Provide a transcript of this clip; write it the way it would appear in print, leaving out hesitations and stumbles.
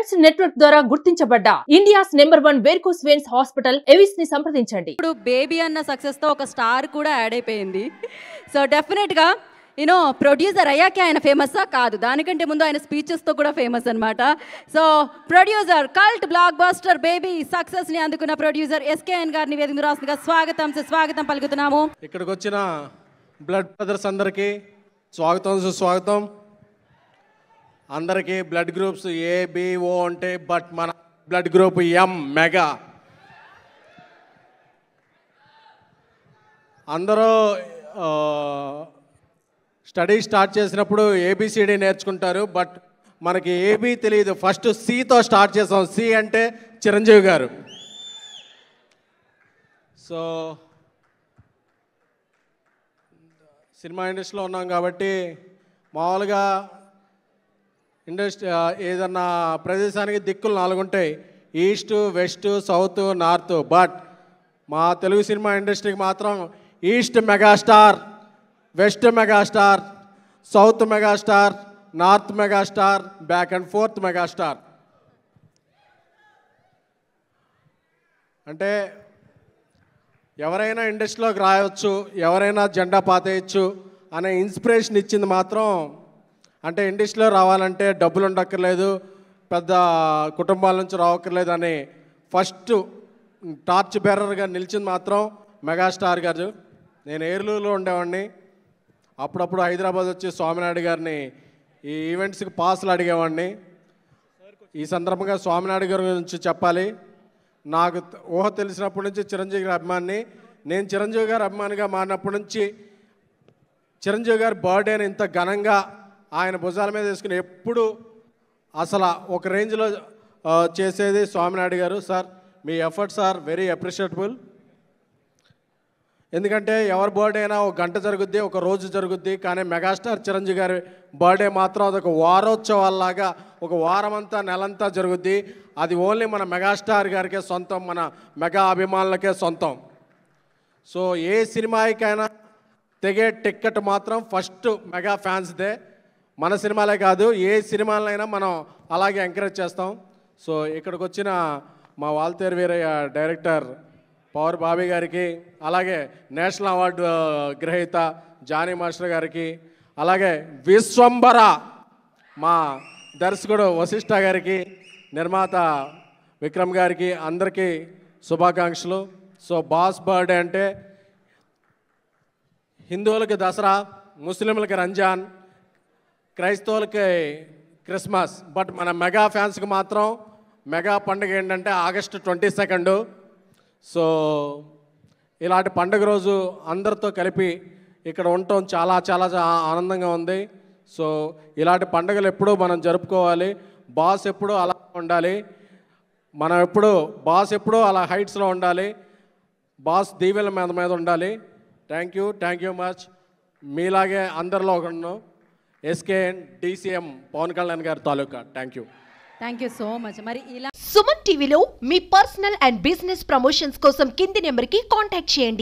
Specs network ద్వారా గుర్తించబడ్డ India's #1 varicose veins hospital Avis ని సంప్రదించండి. ఇప్పుడు బేబీ అన్న సక్సెస్ తో ఒక స్టార్ కూడా యాడ్ అయిపోయింది. సో డెఫినెట్ గా ప్రొడ్యూసర్ అయ్యాకే ఆయన ఫేమస్సా కాదు, దానికంటే ముందు ఆయన స్పీచెస్తో కూడా ఫేమస్ అనమాట. So producer cult block buster baby సక్సెస్ని అందుకున్న ప్రొడ్యూసర్ ఎస్కేఎన్ గారిని వేదిక రాస్తుందిగా స్వాగతం పలుకుతున్నాము. ఇక్కడికి వచ్చిన బ్లడ్ బ్రదర్స్ అందరికీ స్వాగతం సుస్వాగతం. అందరికీ బ్లడ్ గ్రూప్స్ ఏబిఓ అంటే బట్ మన బ్లడ్ గ్రూప్ ఎం మెగా. అందరూ స్టడీ స్టార్ట్ చేసినప్పుడు ఏబిసిడి నేర్చుకుంటారు, బట్ మనకి ఏబి తెలియదు. ఫస్ట్ సితో స్టార్ట్ చేసాం. సి అంటే చిరంజీవి గారు. సో సినిమా ఇండస్ట్రీలో ఉన్నాం కాబట్టి మామూలుగా ఇండస్ట్రీ ఏదన్నా ప్రదేశానికి దిక్కులు 4 ఉంటాయి: east, west, south, north. But మా తెలుగు సినిమా ఇండస్ట్రీకి మాత్రం east megastar, west megastar, south megastar, north megastar, back and fourth megastar. అంటే ఎవరైనా ఇండస్ట్రీలోకి రాయవచ్చు, ఎవరైనా జెండా పాతేయచ్చు అనే ఇన్స్పిరేషన్ ఇచ్చింది మాత్రం, అంటే ఇండస్ట్రీలో రావాలంటే డబ్బులు ఉండక్కర్లేదు, పెద్ద కుటుంబాల నుంచి రావక్కర్లేదు అని ఫస్ట్ టార్చ్ బేరర్గా నిలిచింది మాత్రం మెగాస్టార్ గారు. నేను ఏర్లూరులో ఉండేవాడిని. అప్పుడప్పుడు హైదరాబాద్ వచ్చి స్వామినాయుడు గారిని ఈ ఈవెంట్స్కి పాసులు అడిగేవాడిని. ఈ సందర్భంగా స్వామినాయుడు గారి గురించి చెప్పాలి. నాకు ఊహ తెలిసినప్పటి నుంచి చిరంజీవి గారి అభిమాని. నేను చిరంజీవి గారి అభిమానిగా మారినప్పటి నుంచి చిరంజీవి గారి బర్త్డేని ఇంత ఘనంగా ఆయన భుజాల మీద వేసుకుని ఎప్పుడు అసలు ఒక రేంజ్లో చేసేది స్వామినాయుడు గారు. సార్, మీ ఎఫర్ట్స్ ఆర్ వెరీ అప్రిషియేటబుల్. ఎందుకంటే ఎవరి బర్త్డే అయినా ఒక గంట జరుగుద్ది, ఒక రోజు జరుగుద్ది, కానీ మెగాస్టార్ చిరంజీవి గారి బర్త్డే మాత్రం అదొక వారోత్సవాల్లాగా ఒక వారమంతా నెలంతా జరుగుద్ది. అది ఓన్లీ మన మెగాస్టార్ గారికే సొంతం, మన మెగా అభిమానులకే సొంతం. సో ఏ సినిమాకైనా తెగే టిక్కెట్ మాత్రం ఫస్ట్ మెగా ఫ్యాన్స్దే. మన సినిమాలే కాదు, ఏ సినిమాలైనా మనం అలాగే ఎంకరేజ్ చేస్తాం. సో ఇక్కడికి వచ్చిన మా వాల్తేరు వీరయ్య డైరెక్టర్ పవర్ బాబీ గారికి, అలాగే నేషనల్ అవార్డు గ్రహీత జానీ మాస్టర్ గారికి, అలాగే విశ్వంబర మా దర్శకుడు వశిష్ఠ గారికి, నిర్మాత విక్రమ్ గారికి, అందరికీ శుభాకాంక్షలు. సో బాస్ బర్త్డే అంటే హిందువులకి దసరా, ముస్లింలకి రంజాన్, క్రైస్తవులకి క్రిస్మస్. బట్ మన మెగా ఫ్యాన్స్కి మాత్రం మెగా పండుగ ఏంటంటే ఆగస్టు 22. సో ఇలాంటి పండుగ రోజు అందరితో కలిపి ఇక్కడ ఉండటం చాలా చాలా ఆనందంగా ఉంది. సో ఇలాంటి పండుగలు ఎప్పుడూ మనం జరుపుకోవాలి. బాస్ ఎప్పుడూ అలా ఉండాలి, మనం ఎప్పుడు బాస్ ఎప్పుడూ అలా హైట్స్లో ఉండాలి, బాస్ దీవెల మీద ఉండాలి. Thank you much. మీలాగే అందరిలో ఒకను ఎస్కేఎన్ DCM పవన్ కళ్యాణ్ గారి తాలూకా. Thank you so much. మరి ఇలా సుమన్ టీవీలో మీ పర్సనల్ అండ్ బిజినెస్ ప్రమోషన్స్ కోసం కింది నెంబర్కి కాంటాక్ట్ చేయండి.